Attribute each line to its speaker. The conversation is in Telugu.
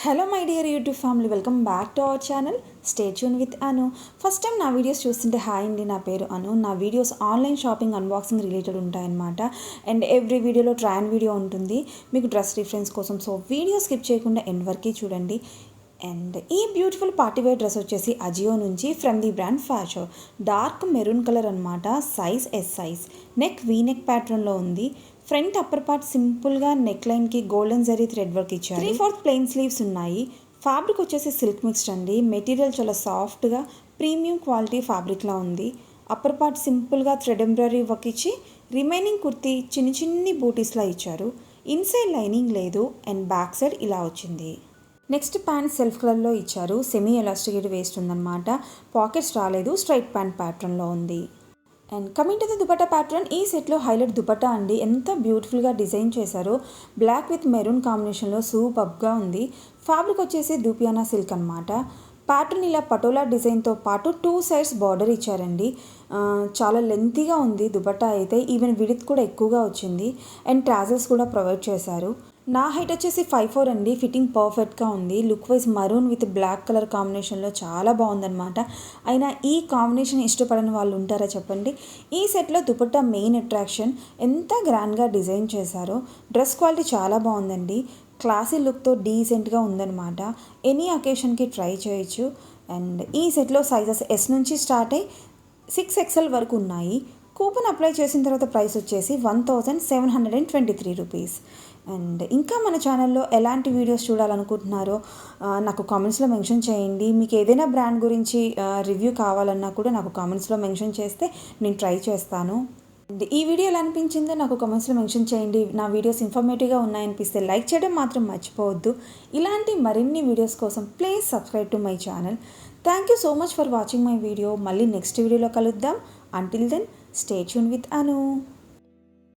Speaker 1: Hello my dear YouTube family, welcome back to our channel. Stay tune with Anu. First time నా వీడియోస్ చూస్తుంటే హాయ్ అండి, నా పేరు అను. నా videos online shopping, unboxing related ఉంటాయన్నమాట. అండ్ ఎవ్రీ వీడియోలో ట్రయల్ వీడియో ఉంటుంది మీకు డ్రెస్ రిఫరెన్స్ కోసం. సో వీడియో స్కిప్ చేయకుండా ఎండ్ వరకు చూడండి. అండ్ ఈ బ్యూటిఫుల్ పార్టీవేర్ డ్రెస్ వచ్చేసి అజియో నుంచి from the brand fashion. Dark maroon colour అనమాట. Size S size. Neck V neck ప్యాటర్న్లో ఉంది. ఫ్రంట్ అప్పర్ పార్ట్ సింపుల్గా నెక్ లైన్కి గోల్డెన్ జరీ థ్రెడ్ వర్క్ ఇచ్చారు. 3/4 ప్లెయిన్ స్లీవ్స్ ఉన్నాయి. ఫ్యాబ్రిక్ వచ్చేసి సిల్క్ మిక్స్డ్ అండి. మెటీరియల్ చాలా సాఫ్ట్గా ప్రీమియం క్వాలిటీ ఫ్యాబ్రిక్లా ఉంది. అప్పర్ పార్ట్ సింపుల్గా థ్రెడ్ ఎంబ్రాయిడరీ వర్క్ ఇచ్చి రిమైనింగ్ కుర్తీ చిన్ని బూటీస్లా ఇచ్చారు. ఇన్సైడ్ లైనింగ్ లేదు. అండ్ బ్యాక్ సైడ్ ఇలా వచ్చింది. నెక్స్ట్ ప్యాంట్ సెల్ఫ్ కలర్లో ఇచ్చారు. సెమీ ఎలాస్టికేట్ వేస్ట్ ఉందన్నమాట. పాకెట్స్ రాలేదు. స్ట్రైట్ ప్యాంట్ ప్యాటర్న్లో ఉంది. And coming to the dupatta pattern, ఈ సెట్లో హైలైట్ దుపట్టా అండి. ఎంత బ్యూటిఫుల్గా డిజైన్ చేశారో. బ్లాక్ విత్ మెరూన్ కాంబినేషన్లో సూపర్గా ఉంది. ఫ్యాబ్రిక్ వచ్చేసి దూపియానా సిల్క్ అనమాట. ప్యాటర్న్ ఇలా పటోలా డిజైన్తో పాటు 2 సైడ్స్ బార్డర్ ఇచ్చారండి. చాలా లెంతీగా ఉంది దుపట్టా అయితే. ఈవెన్ విడ్త్ కూడా ఎక్కువగా వచ్చింది. అండ్ ట్రాజర్స్ కూడా ప్రొవైడ్ చేశారు. నా హైట్ వచ్చేసి 5'4" అండి. ఫిట్టింగ్ పర్ఫెక్ట్గా ఉంది. Look wise maroon with black colour కాంబినేషన్లో చాలా బాగుందన్నమాట. అయినా ఈ కాంబినేషన్ ఇష్టపడని వాళ్ళు ఉంటారా చెప్పండి. ఈ సెట్లో దుపట్టా మెయిన్ అట్రాక్షన్. ఎంత గ్రాండ్గా డిజైన్ చేశారో. డ్రెస్ క్వాలిటీ చాలా బాగుందండి. క్లాసీ లుక్తో డీసెంట్గా ఉందన్నమాట. ఎనీ అకేషన్కి ట్రై చేయొచ్చు. అండ్ ఈ సెట్లో సైజెస్ ఎస్ నుంచి స్టార్ట్ అయ్యి 6XL వరకు ఉన్నాయి. కూపన్ అప్లై చేసిన తర్వాత ప్రైస్ వచ్చేసి 1723 రూపీస్. అండ్ ఇంకా మన ఛానల్లో ఎలాంటి వీడియోస్ చూడాలనుకుంటున్నారో నాకు కామెంట్స్లో మెన్షన్ చేయండి. మీకు ఏదైనా బ్రాండ్ గురించి రివ్యూ కావాలన్నా కూడా నాకు కామెంట్స్లో మెన్షన్ చేస్తే నేను ట్రై చేస్తాను. అండ్ ఈ వీడియో ఎలా అనిపించిందో నాకు కామెంట్స్లో మెన్షన్ చేయండి. నా వీడియోస్ ఇన్ఫర్మేటివ్గా ఉన్నాయనిపిస్తే లైక్ చేయడం మాత్రం మర్చిపోవద్దు. ఇలాంటి మరిన్ని వీడియోస్ కోసం please subscribe to my channel. Thank you so much for watching my video. మళ్ళీ నెక్స్ట్ వీడియోలో కలుద్దాం. Until then stay tune with Anu.